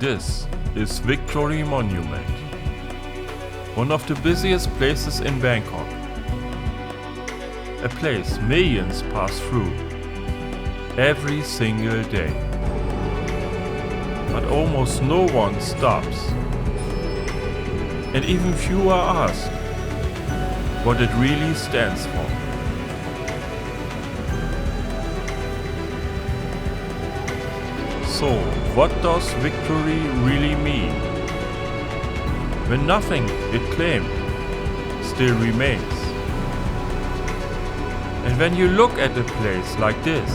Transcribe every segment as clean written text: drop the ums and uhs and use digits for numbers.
This is Victory Monument, one of the busiest places in Bangkok. A place millions pass through every single day. But almost no one stops. And even fewer ask what it really stands for. So, what does victory really mean? When nothing it claimed still remains. And when you look at a place like this,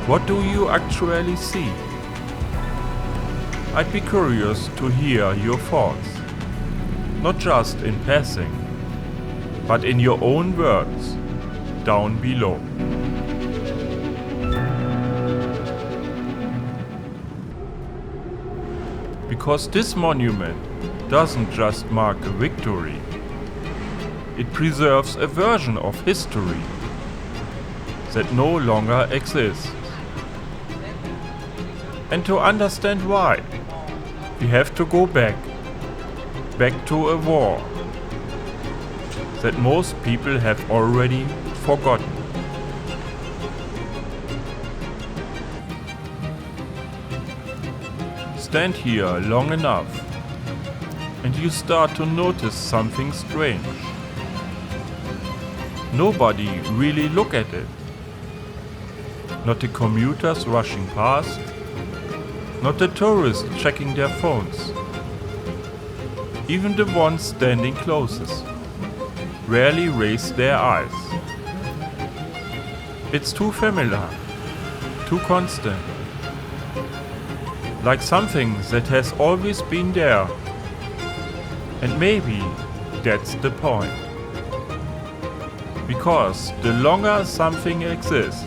what do you actually see? I'd be curious to hear your thoughts, not just in passing, but in your own words, down below. Because this monument doesn't just mark a victory, it preserves a version of history that no longer exists. And to understand why, we have to go back to a war that most people have already forgotten. Stand here long enough and you start to notice something strange. Nobody really look at it. Not the commuters rushing past, not the tourists checking their phones. Even the ones standing closest rarely raise their eyes. It's too familiar, too constant. Like something that has always been there. And maybe that's the point. Because the longer something exists,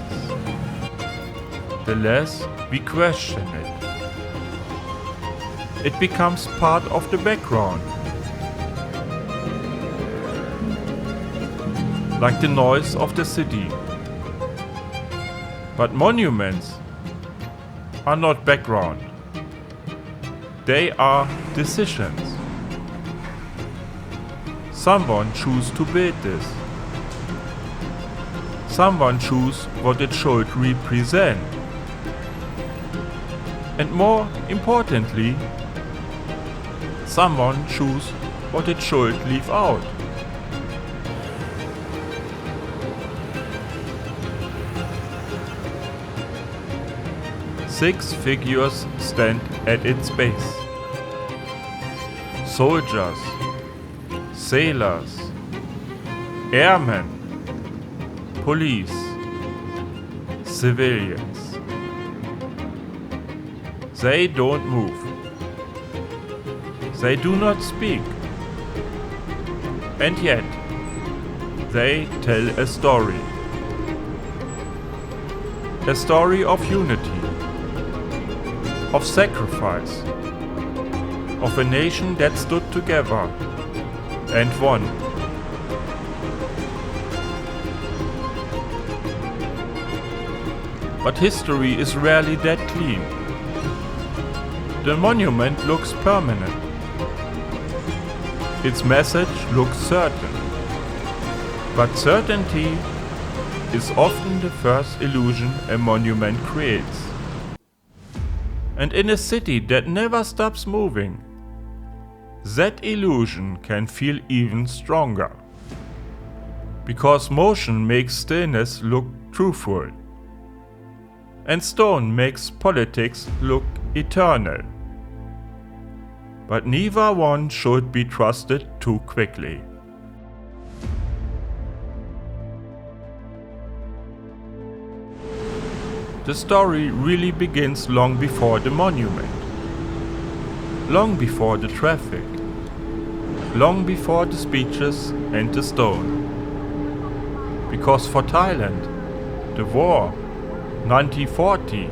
the less we question it. It becomes part of the background. Like the noise of the city. But monuments are not background. They are decisions. Someone choose to build this. Someone choose what it should represent. And more importantly, someone choose what it should leave out. Six figures stand at its base. Soldiers, sailors, airmen, police, civilians. They don't move. They do not speak. And yet, they tell a story. A story of unity, of sacrifice, of a nation that stood together and won. But history is rarely that clean. The monument looks permanent. Its message looks certain. But certainty is often the first illusion a monument creates. And in a city that never stops moving, that illusion can feel even stronger. Because motion makes stillness look truthful. And stone makes politics look eternal. But neither one should be trusted too quickly. The story really begins long before the monument. Long before the traffic. Long before the speeches and the stone. Because for Thailand, the war, 1940,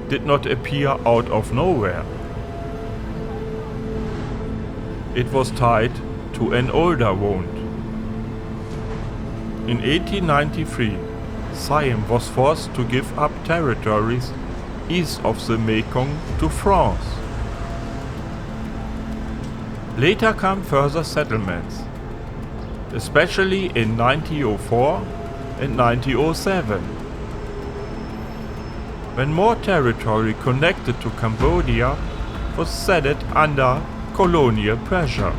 did not appear out of nowhere. It was tied to an older wound. In 1893, Siam was forced to give up territories east of the Mekong to France. Later come further settlements, especially in 1904 and 1907, when more territory connected to Cambodia was ceded under colonial pressure.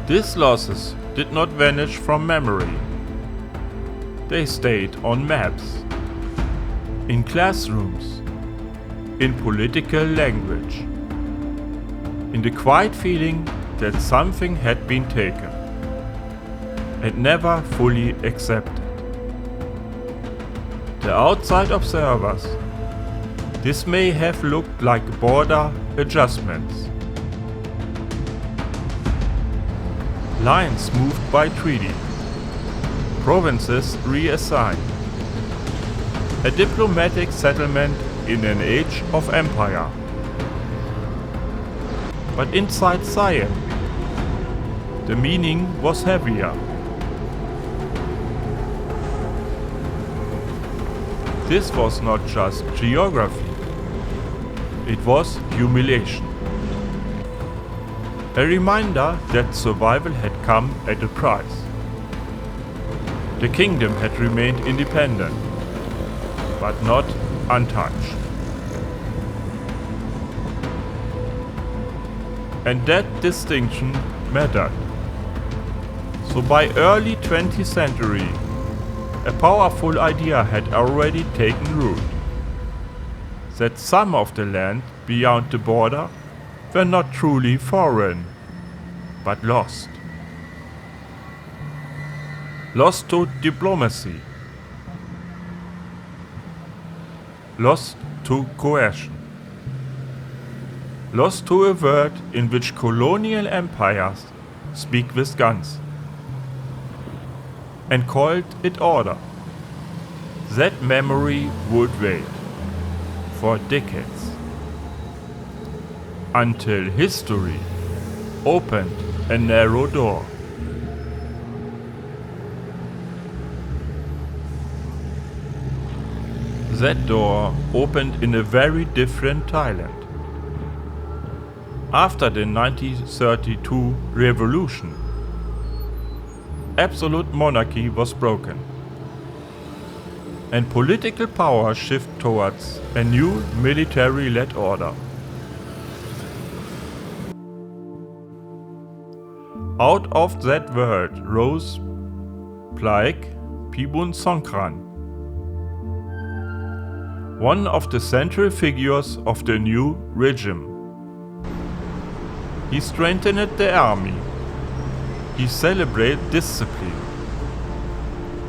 These losses did not vanish from memory. They stayed on maps, in classrooms, in political language, in the quiet feeling that something had been taken and never fully accepted. To outside observers, this may have looked like border adjustments, lines moved by treaty, provinces reassigned, a diplomatic settlement in an age of empire. But inside Siam, the meaning was heavier. This was not just geography, it was humiliation. A reminder that survival had come at a price. The kingdom had remained independent, but not untouched. And that distinction mattered. So by early 20th century, a powerful idea had already taken root, that some of the land beyond the border were not truly foreign, but lost. Lost to diplomacy, lost to coercion, lost to a world in which colonial empires speak with guns and called it order. That memory would wait for decades until history opened a narrow door. That door opened in a very different Thailand. After the 1932 revolution, absolute monarchy was broken, and political power shifted towards a new military-led order. Out of that world rose Plaek Phibunsongkhram, one of the central figures of the new regime. He strengthened the army. He celebrated discipline.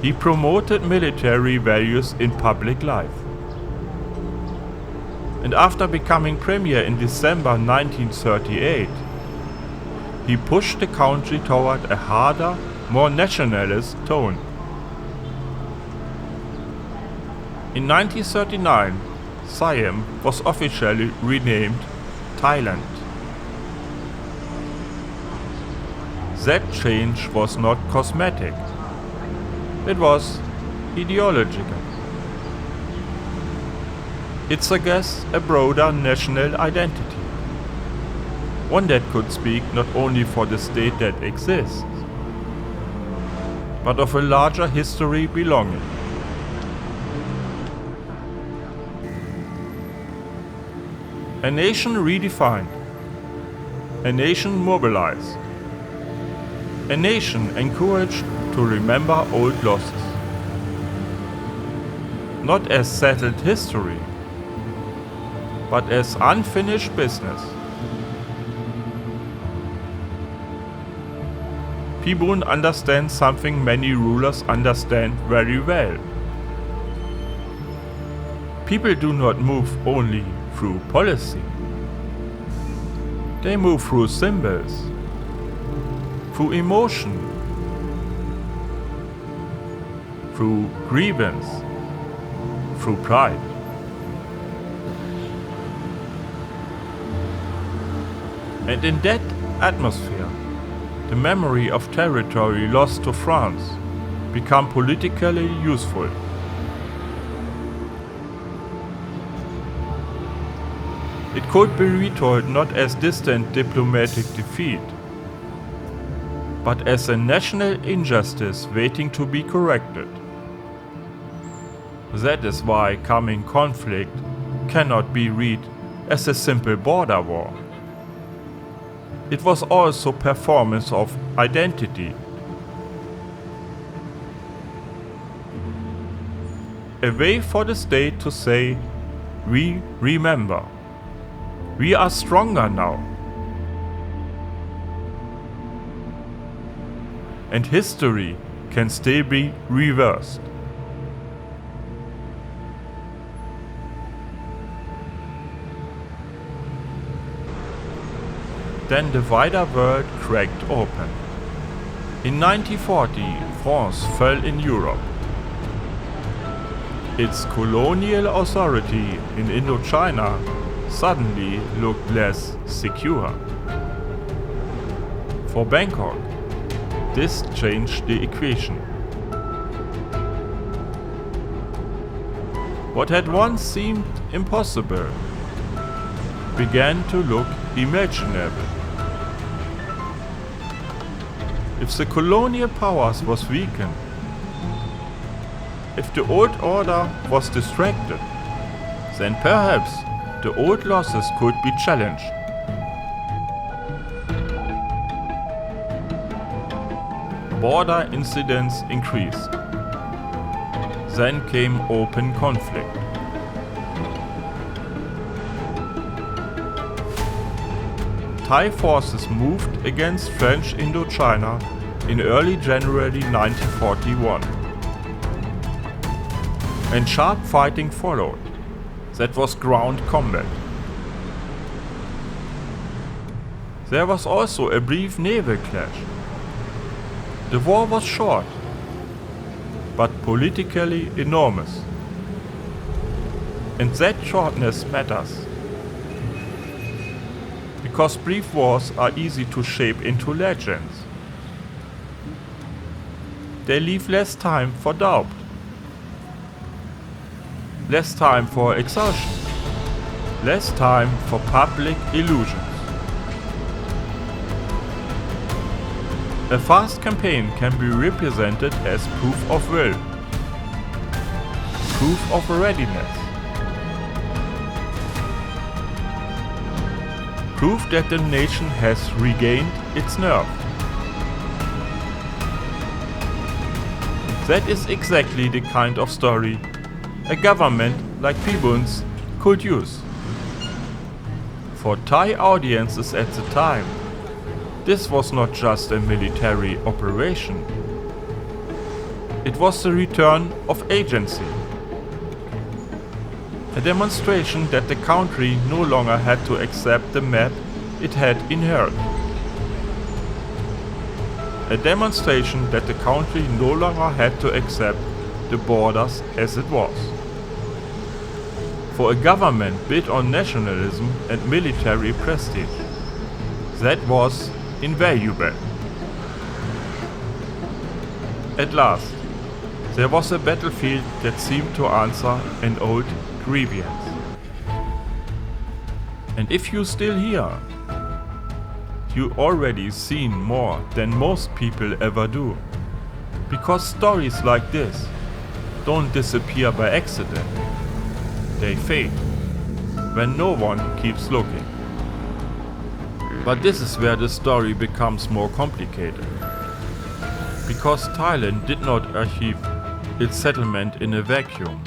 He promoted military values in public life. And after becoming premier in December 1938, he pushed the country toward a harder, more nationalist tone. In 1939, Siam was officially renamed Thailand. That change was not cosmetic. It was ideological. It suggests a broader national identity, one that could speak not only for the state that exists, but of a larger history belonging. A nation redefined, a nation mobilized, a nation encouraged to remember old losses, not as settled history, but as unfinished business. Phibun understands something many rulers understand very well. People do not move only through policy. They move through symbols, through emotion, through grievance, through pride. And in that atmosphere, the memory of territory lost to France become politically useful. It could be retold not as distant diplomatic defeat, but as a national injustice waiting to be corrected. That is why coming conflict cannot be read as a simple border war. It was also performance of identity. A way for the state to say, we remember. We are stronger now. And history can still be reversed. Then the wider world cracked open. In 1940, France fell in Europe. Its colonial authority in Indochina suddenly looked less secure. For Bangkok, this changed the equation. What had once seemed impossible began to look imaginable. If the colonial powers was weakened, if the old order was distracted, then perhaps the old losses could be challenged. Border incidents increased. Then came open conflict. Thai forces moved against French Indochina in early January 1941. And sharp fighting followed. That was ground combat. There was also a brief naval clash. The war was short, but politically enormous. And that shortness matters. Because brief wars are easy to shape into legends. They leave less time for doubt, less time for exhaustion, less time for public illusions. A fast campaign can be represented as proof of will, proof of readiness, proof that the nation has regained its nerve. That is exactly the kind of story a government like Phibun's could use. For Thai audiences at the time, this was not just a military operation. It was the return of agency. A demonstration that the country no longer had to accept the map it had inherited. A demonstration that the country no longer had to accept the borders as it was. For a government built on nationalism and military prestige, that was invaluable. At last, there was a battlefield that seemed to answer an old grievance. And if you're still here, you already seen more than most people ever do. Because stories like this don't disappear by accident. They fade when no one keeps looking. But this is where the story becomes more complicated. Because Thailand did not achieve its settlement in a vacuum.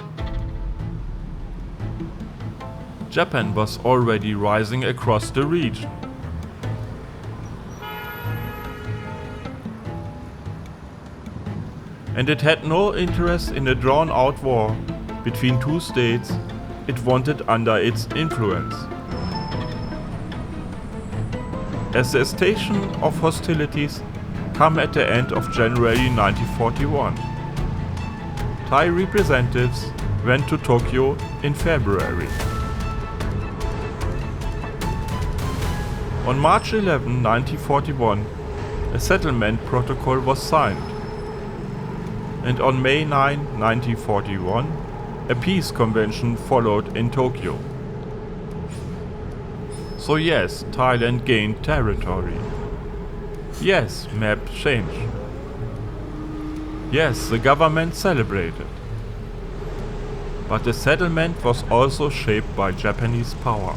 Japan was already rising across the region. And it had no interest in a drawn-out war between two states it wanted under its influence. As the station of hostilities come at the end of January 1941, Thai representatives went to Tokyo in February. On March 11, 1941, a settlement protocol was signed. And on May 9, 1941, a peace convention followed in Tokyo. So yes, Thailand gained territory. Yes, map changed. Yes, the government celebrated. But the settlement was also shaped by Japanese power.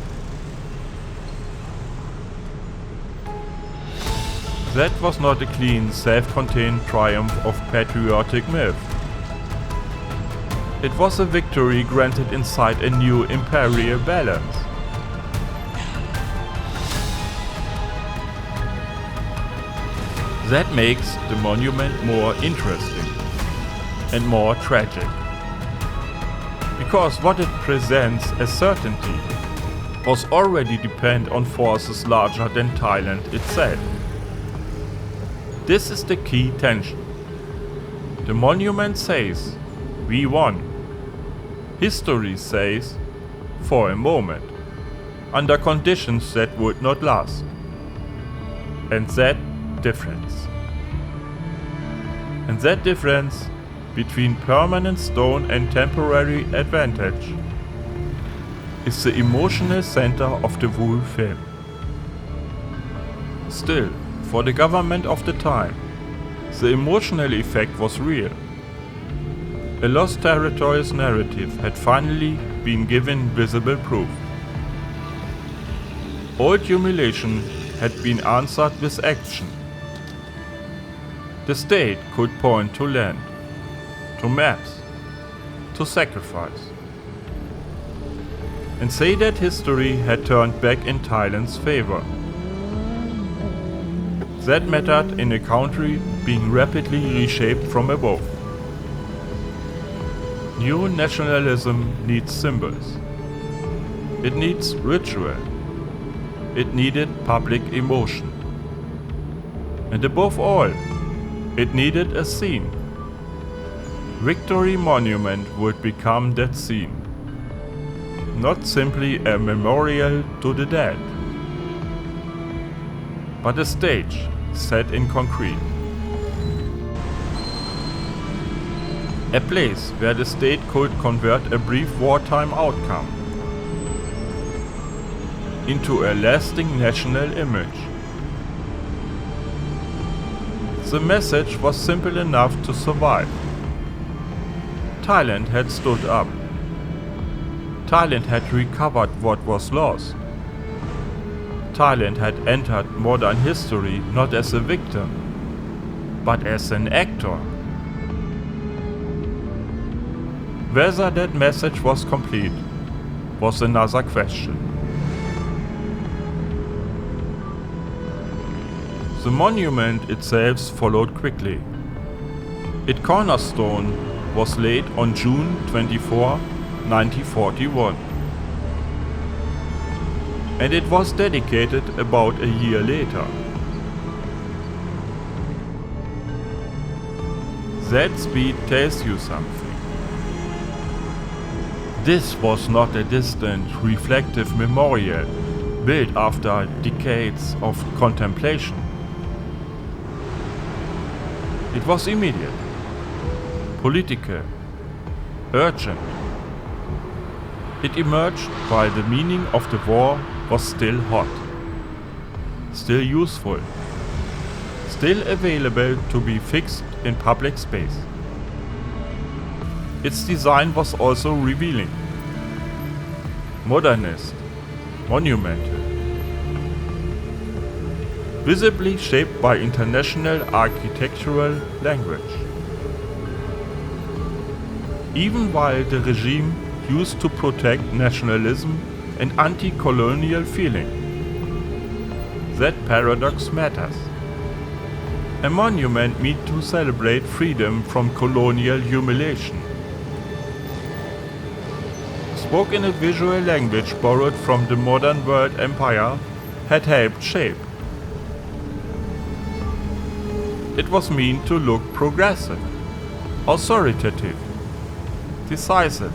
That was not a clean, self-contained triumph of patriotic myth. It was a victory granted inside a new imperial balance. That makes the monument more interesting and more tragic. Because what it presents as certainty was already dependent on forces larger than Thailand itself. This is the key tension. The monument says, we won. History says, for a moment, under conditions that would not last. And that difference. And that difference between permanent stone and temporary advantage is the emotional center of the whole film. Still, for the government of the time, the emotional effect was real. A lost territories narrative had finally been given visible proof. Old humiliation had been answered with action. The state could point to land, to maps, to sacrifice, and say that history had turned back in Thailand's favor. That mattered in a country being rapidly reshaped from above. New nationalism needs symbols. It needs ritual. It needed public emotion. And above all, it needed a scene. Victory Monument would become that scene. Not simply a memorial to the dead, but a stage set in concrete. A place where the state could convert a brief wartime outcome into a lasting national image. The message was simple enough to survive. Thailand had stood up. Thailand had recovered what was lost. Thailand had entered modern history not as a victim, but as an actor. Whether that message was complete was another question. The monument itself followed quickly. Its cornerstone was laid on June 24, 1941. And it was dedicated about a year later. That speed tells you something. This was not a distant, reflective memorial built after decades of contemplation. It was immediate, political, urgent. It emerged while the meaning of the war was still hot, still useful, still available to be fixed in public space. Its design was also revealing, modernist, monumental, visibly shaped by international architectural language. Even while the regime used to protect nationalism and anti-colonial feeling. That paradox matters. A monument meant to celebrate freedom from colonial humiliation. Spoke in a visual language borrowed from the modern world empire, had helped shape. It was meant to look progressive, authoritative, decisive.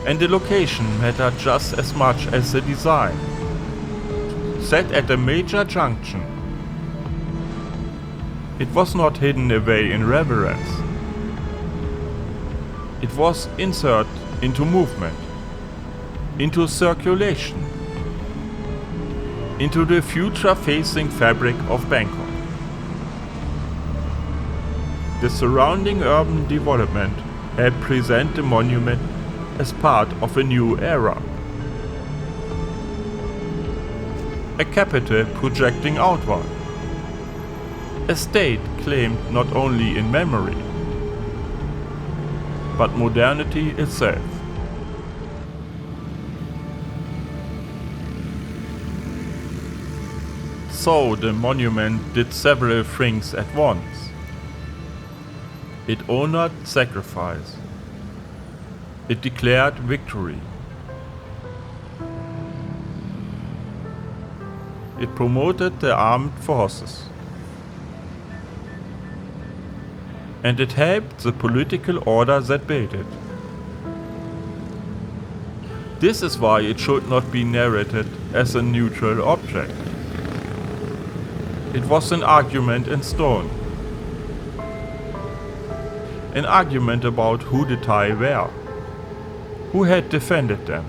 And the location mattered just as much as the design. Set at a major junction. It was not hidden away in reverence. It was inserted into movement, into circulation, into the future-facing fabric of Bangkok. The surrounding urban development helped present the monument as part of a new era. A capital projecting outward. A state claimed not only in memory, but modernity itself. So the monument did several things at once. It honored sacrifice. It declared victory. It promoted the armed forces. And it helped the political order that built it. This is why it should not be narrated as a neutral object. It was an argument in stone. An argument about who the Thai were, who had defended them,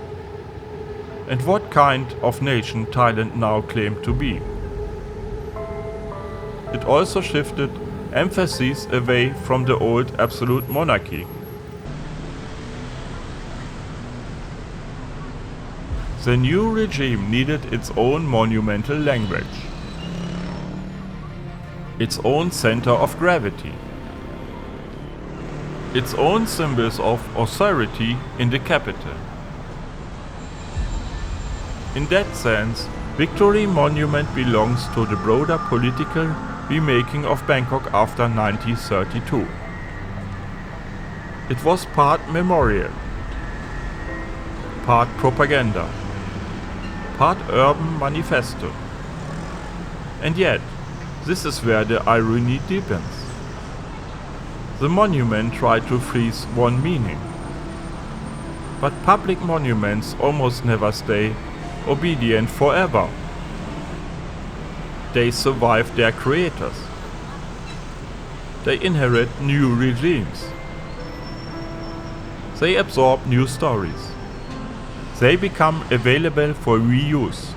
and what kind of nation Thailand now claimed to be. It also shifted emphasis away from the old absolute monarchy. The new regime needed its own monumental language, its own center of gravity, its own symbols of authority in the capital. In that sense, Victory Monument belongs to the broader political remaking of Bangkok after 1932. It was part memorial, part propaganda, part urban manifesto. And yet, this is where the irony deepens. The monument tried to freeze one meaning. But public monuments almost never stay obedient forever. They survive their creators. They inherit new regimes. They absorb new stories. They become available for reuse.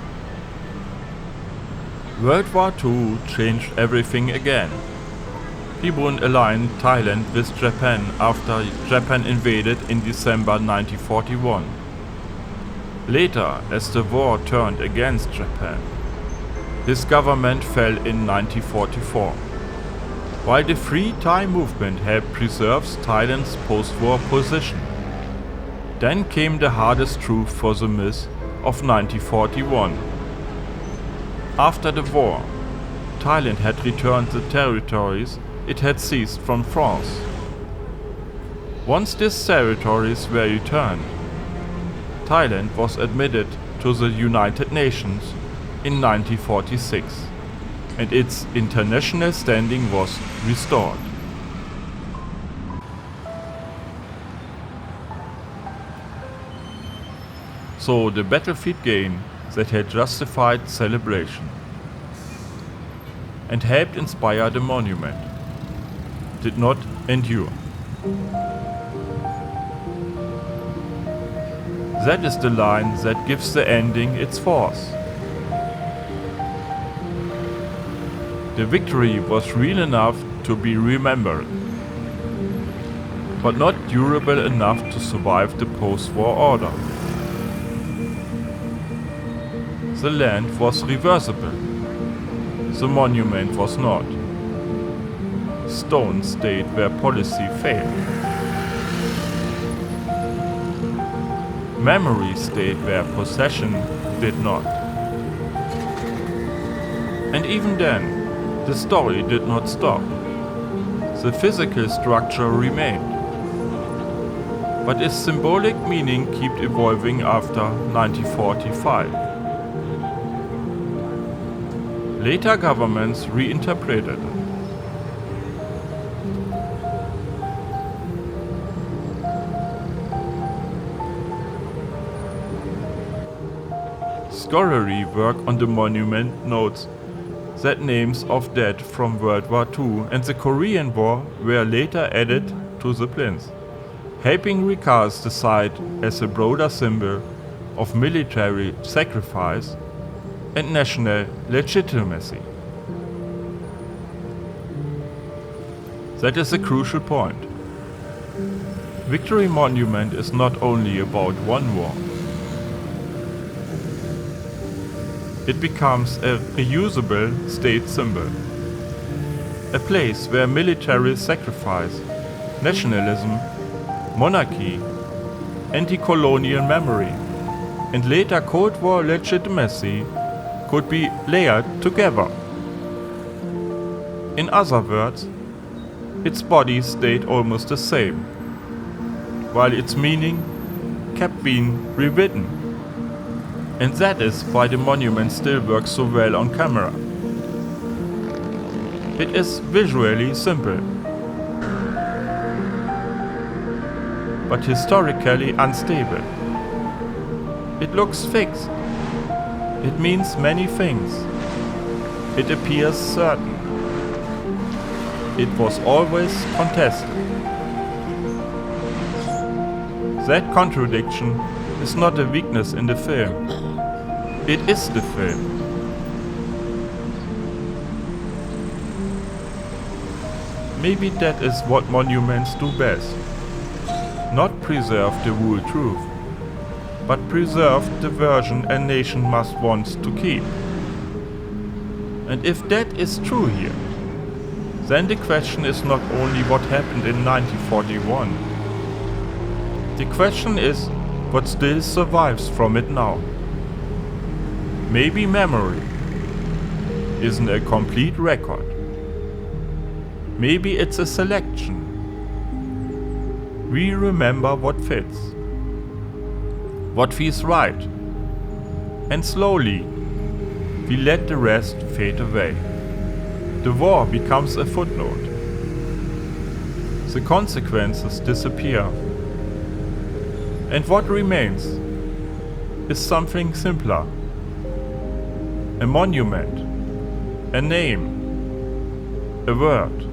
World War II changed everything again. Phibun aligned Thailand with Japan after Japan invaded in December 1941. Later, as the war turned against Japan, his government fell in 1944. While the Free Thai movement helped preserve Thailand's post-war position, then came the hardest truth for the myth of 1941. After the war, Thailand had returned the territories it had seized from France. Once these territories were returned, Thailand was admitted to the United Nations in 1946, and its international standing was restored. So the battlefield gain that had justified celebration and helped inspire the monument did not endure. That is the line that gives the ending its force. The victory was real enough to be remembered, but not durable enough to survive the post-war order. The land was reversible. The monument was not. Stone stayed where policy failed. Memory stayed where possession did not. And even then, the story did not stop. The physical structure remained. But its symbolic meaning kept evolving after 1945. Later governments reinterpreted it. Scholarly work on the monument notes that names of dead from World War II and the Korean War were later added to the plinth, helping recast the site as a broader symbol of military sacrifice and national legitimacy. That is a crucial point. Victory Monument is not only about one war. It becomes a reusable state symbol. A place where military sacrifice, nationalism, monarchy, anti-colonial memory, and later Cold War legitimacy could be layered together. In other words, its body stayed almost the same, while its meaning kept being rewritten. And that is why the monument still works so well on camera. It is visually simple, but historically unstable. It looks fixed. It means many things. It appears certain. It was always contested. That contradiction is not a weakness in the film. It is the film. Maybe that is what monuments do best. Not preserve the whole truth, but preserve the version a nation must want to keep. And if that is true here, then the question is not only what happened in 1941. The question is what still survives from it now. Maybe memory isn't a complete record. Maybe it's a selection. We remember what fits, what feels right, and slowly we let the rest fade away. The war becomes a footnote. The consequences disappear. And what remains is something simpler. A monument, a name, a word.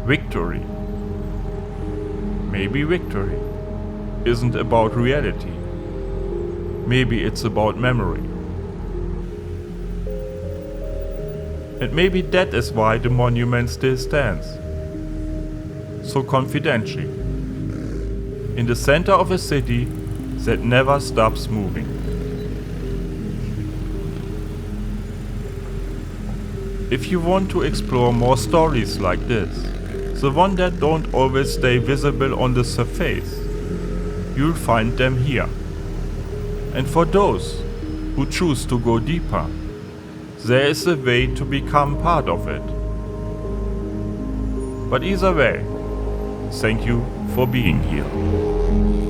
Victory. Maybe victory isn't about reality. Maybe it's about memory. And maybe that is why the monument still stands, so confidentially, in the center of a city that never stops moving. If you want to explore more stories like this, the ones that don't always stay visible on the surface, you'll find them here. And for those who choose to go deeper, there is a way to become part of it. But either way, thank you for being here.